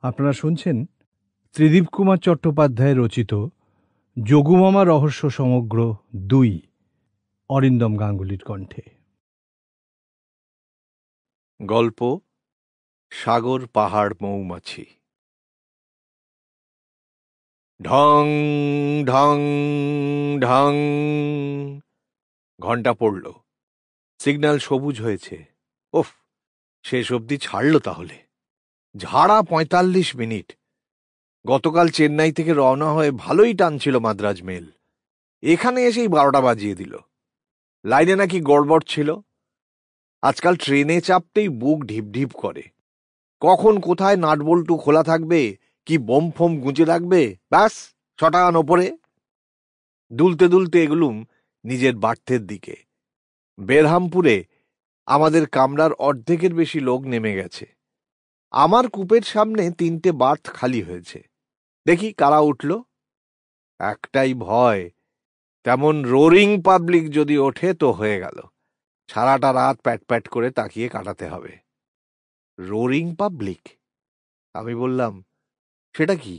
আপনারা শুনছেন ত্রিদীপ কুমার চট্টোপাধ্যায় রচিত যোগুমামা রহস্য সমগ্র ২, অরিন্দম গাঙ্গুলির কণ্ঠে। গল্প সাগর পাহাড় মৌমাছি। ঢং ঢং ঢং ঘন্টা পড়ল, সিগন্যাল সবুজ হয়েছে। ওফ, শেষ অবধি ছাড়ল তাহলে। ঝাড়া ৪৫ মিনিট। গতকাল চেন্নাই থেকে রওনা হয়ে ভালোই টানছিল মাদ্রাজ মেল, এখানে এসেই ১২টা বাজিয়ে দিল। লাইনে নাকি গড়বড় ছিল। আজকাল ট্রেনে চাপতেই বুক ঢিপ ঢিপ করে। কখন কোথায় নাটবল্টু খোলা থাকবে, কি বোম ফোম গুঁজে রাখবে, ব্যাস ছটাগান ওপরে। দুলতে দুলতে এগুলুম নিজের বার্থের দিকে। বেরহামপুরে আমাদের কামরার অর্ধেকের বেশি লোক নেমে গেছে। আমার কূপের সামনে ৩টে বার্থ খালি হয়েছে। দেখি কারা উঠল। একটাই ভয়, তেমন রোরিং পাবলিক যদি ওঠে তো হয়ে গেল। সারাটা রাত প্যাট প্যাট করে তাকিয়ে কাটাতে হবে। Roaring public? আমি বললাম, সেটা কি?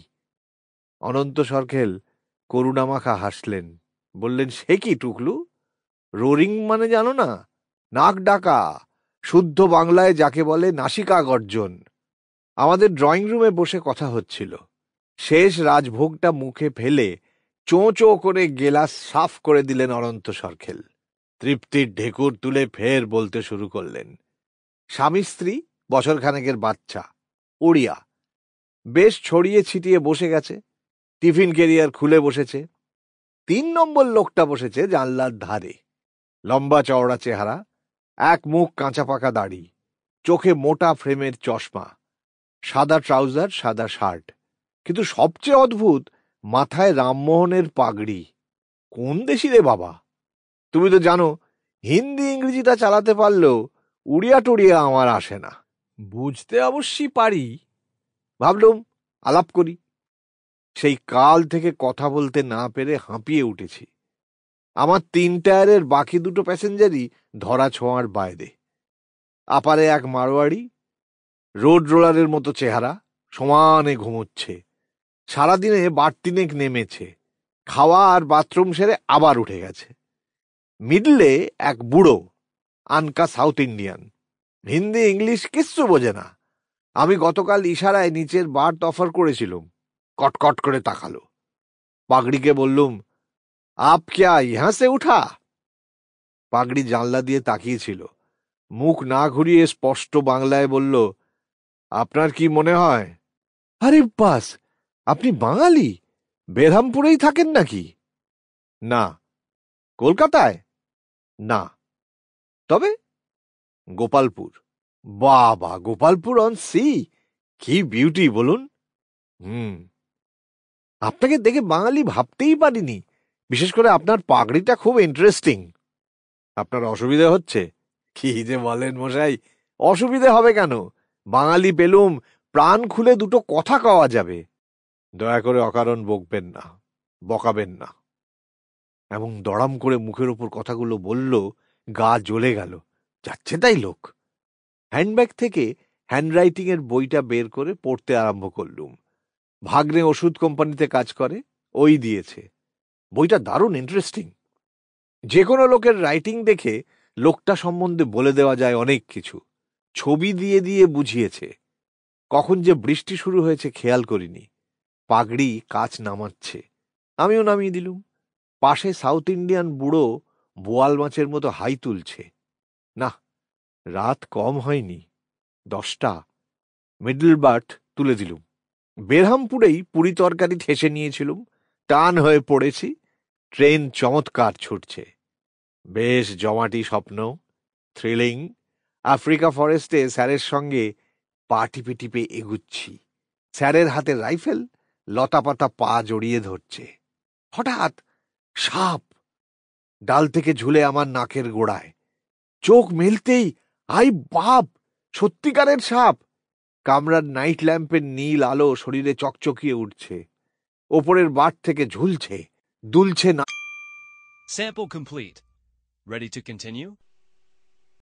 অনন্ত সরখেল করুণামাখা হাসলেন, বললেন, সে কি টুকলু, রোরিং মানে জানো না? নাক ডাকা, শুদ্ধ বাংলায় যাকে বলে নাসিকা গর্জন। আমাদের ড্রয়িং রুমে বসে কথা হচ্ছিল। শেষ রাজভোগটা মুখে ফেলে চোঁ চোঁ করে গেলাস সাফ করে দিলেন অনন্ত সরখেল। তৃপ্তির ঢেকুর তুলে ফের বলতে শুরু করলেন। স্বামী স্ত্রী, বছরখানেকের বাচ্চা, ওড়িয়া, বেশ ছড়িয়ে ছিটিয়ে বসে গেছে। টিফিন ক্যারিয়ার খুলে বসেছে। ৩ নম্বর লোকটা বসেছে জানলার ধারে। লম্বা চওড়া চেহারা, এক মুখ কাঁচা পাকা দাড়ি, চোখে মোটা ফ্রেমের চশমা, সাদা ট্রাউজার, সাদা শার্ট। কিন্তু সবচেয়ে অদ্ভুত, মাথায় রামমোহনের পাগড়ি। কোন দেশি রে বাবা? তুমি তো জানো, হিন্দি ইংরেজিটা চালাতে পারলেও উড়িয়া টুড়িয়া আমার আসে না। বুঝতে অবশ্যই পারি। ভাবলুম আলাপ করি। সেই কাল থেকে কথা বলতে না পেরে হাঁপিয়ে উঠেছি। আমার ৩ টায়ারের বাকি ২টো প্যাসেঞ্জারই ধরা ছোঁয়ার বাইরে। আপারে এক মারোয়াড়ি, রোড রোলারের মতো চেহারা, সমানে ঘুমোচ্ছে। সারাদিনে বার ৩ নেমেছে, খাওয়া আর বাথরুম সেরে আবার উঠে গেছে। মিডলে এক বুড়ো, আনকা সাউথ ইন্ডিয়ান, হিন্দি ইংলিশ কিচ্ছু বোঝে না। আমি গতকাল ইশারায় নিচের বার্থ অফার করেছিলুম, কটকট করে তাকালো। পাগড়িকে বললুম, আপ ক্যা ইহা সে উঠা? পাগড়ি জানলা দিয়ে তাকিয়েছিল, মুখ না ঘুরিয়ে স্পষ্ট বাংলায় বলল, আপনার কি মনে হয়? আরে বাস, আপনি বাঙালি? বেরহামপুরেই থাকেন নাকি? না। কলকাতায়? না। তবে গোপালপুর। বাবা, গোপালপুর অন সি, কি বিউটি বলুন। আপনাকে দেখে বাঙালি ভাবতেই পারিনি, বিশেষ করে আপনার পাগড়িটা খুব ইন্টারেস্টিং। আপনার অসুবিধে হচ্ছে? কি যে বলেন মশাই, অসুবিধে হবে কেন? বাঙালি পেলুম, প্রাণ খুলে দুটো কথা কওয়া যাবে। দয়া করে অকারণ বকবেন না, বকাবেন না। এবং দড়াম করে মুখের ওপর কথাগুলো বলল, গা জ্বলে গেল। যাচ্ছে তাই লোক। হ্যান্ডব্যাগ থেকে হ্যান্ডরাইটিং এর বইটা বের করে পড়তে আরম্ভ করলুম। ভাগ্নে ওষুধ কোম্পানিতে কাজ করে, ওই দিয়েছে। বইটা দারুণ ইন্টারেস্টিং। যে কোনো লোকের রাইটিং দেখে লোকটা সম্বন্ধে বলে দেওয়া যায় অনেক কিছু। ছবি দিয়ে দিয়ে বুঝিয়েছে। কখন যে বৃষ্টি শুরু হয়েছে খেয়াল করিনি। পাগড়ি কাচ নামাচ্ছে, আমিও নামিয়ে দিলুম। পাশে সাউথ ইন্ডিয়ান বুড়ো বোয়াল মাছের মতো হাই তুলছে। না, রাত কম হয়নি, 10টা। মিডল বার্থ তুলে দিলুম। বেরহামপুরেই পুরি তরকারি ঠেসে নিয়েছিলুম, টান হয়ে পড়েছি। ট্রেন চমৎকার ছুটছে। বেশ জমাটি স্বপ্ন, থ্রিলিং। আফ্রিকা ফরেস্টে স্যারের সঙ্গে পা টিপে টিপে এগুচ্ছি। স্যারের হাতে রাইফেল, লতাপাতা পা জড়িয়ে ধরছে। হঠাৎ সাপ ডাল থেকে ঝুলে আমার নাকের গোড়ায়। চোখ মেলতেই, আই বাপ, সত্যিকারের সাপ! কামরার নাইট ল্যাম্পের নীল আলো শরীরে চকচকিয়ে উঠছে। ওপরের বাট থেকে ঝুলছে, দুলছে না। Sample complete. Ready to continue?